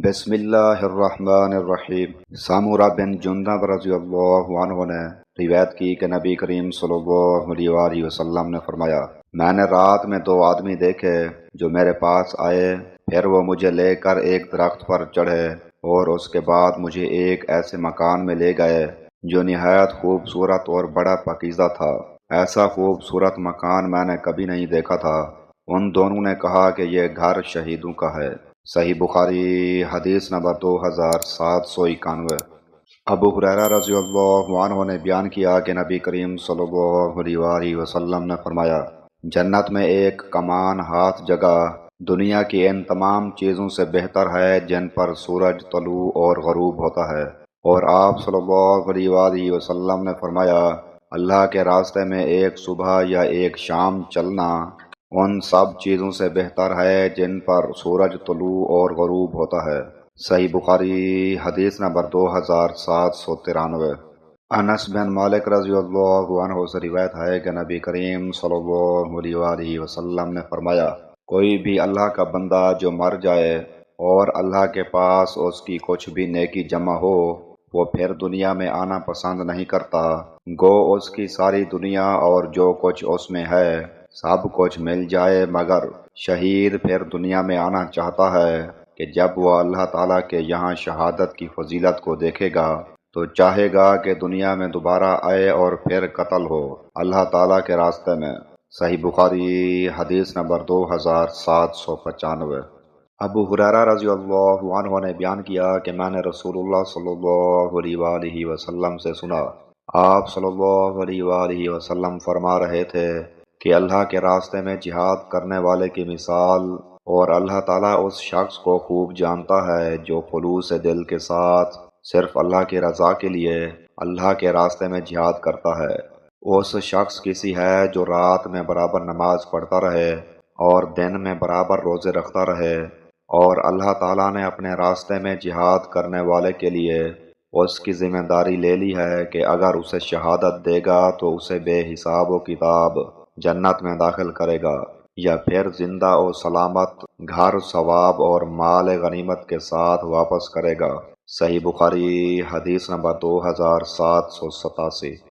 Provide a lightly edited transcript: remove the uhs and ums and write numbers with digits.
بسم اللہ الرحمن الرحیم۔ سامورہ بن جندب رضی اللہ عنہ نے روایت کی کہ نبی کریم صلی اللہ علیہ وآلہ وسلم نے فرمایا، میں نے رات میں دو آدمی دیکھے جو میرے پاس آئے، پھر وہ مجھے لے کر ایک درخت پر چڑھے اور اس کے بعد مجھے ایک ایسے مکان میں لے گئے جو نہایت خوبصورت اور بڑا پاکیزہ تھا۔ ایسا خوبصورت مکان میں نے کبھی نہیں دیکھا تھا۔ ان دونوں نے کہا کہ یہ گھر شہیدوں کا ہے۔ صحیح بخاری حدیث نمبر 2791۔ ابو ہریرہ رضی اللہ عنہ نے بیان کیا کہ نبی کریم صلی اللہ علیہ وآلہ وسلم نے فرمایا، جنت میں ایک کمان ہاتھ جگہ دنیا کی ان تمام چیزوں سے بہتر ہے جن پر سورج طلوع اور غروب ہوتا ہے۔ اور آپ صلی اللہ علیہ وآلہ وسلم نے فرمایا، اللہ کے راستے میں ایک صبح یا ایک شام چلنا ان سب چیزوں سے بہتر ہے جن پر سورج طلوع اور غروب ہوتا ہے۔ صحیح بخاری حدیث نمبر 2793۔ انس بن مالک رضی اللہ عنہ سے روایت ہے کہ نبی کریم صلی اللہ علیہ وآلہ وسلم نے فرمایا، کوئی بھی اللہ کا بندہ جو مر جائے اور اللہ کے پاس اس کی کچھ بھی نیکی جمع ہو، وہ پھر دنیا میں آنا پسند نہیں کرتا، گو اس کی ساری دنیا اور جو کچھ اس میں ہے سب کچھ مل جائے، مگر شہید پھر دنیا میں آنا چاہتا ہے کہ جب وہ اللہ تعالیٰ کے یہاں شہادت کی فضیلت کو دیکھے گا تو چاہے گا کہ دنیا میں دوبارہ آئے اور پھر قتل ہو اللہ تعالیٰ کے راستے میں۔ صحیح بخاری حدیث نمبر 2795۔ ابو ہریرہ رضی اللہ عنہ نے بیان کیا کہ میں نے رسول اللہ صلی اللہ علیہ وآلہ وسلم سے سنا، آپ صلی اللہ علیہ وآلہ وسلم فرما رہے تھے کہ اللہ کے راستے میں جہاد کرنے والے کی مثال، اور اللہ تعالیٰ اس شخص کو خوب جانتا ہے جو خلوص دل کے ساتھ صرف اللہ کی رضا کے لیے اللہ کے راستے میں جہاد کرتا ہے۔ اس شخص کسی ہے جو رات میں برابر نماز پڑھتا رہے اور دن میں برابر روزے رکھتا رہے، اور اللہ تعالیٰ نے اپنے راستے میں جہاد کرنے والے کے لیے اس کی ذمہ داری لے لی ہے کہ اگر اسے شہادت دے گا تو اسے بے حساب و کتاب جنت میں داخل کرے گا، یا پھر زندہ و سلامت گھر ثواب اور مال غنیمت کے ساتھ واپس کرے گا۔ صحیح بخاری حدیث نمبر 2787۔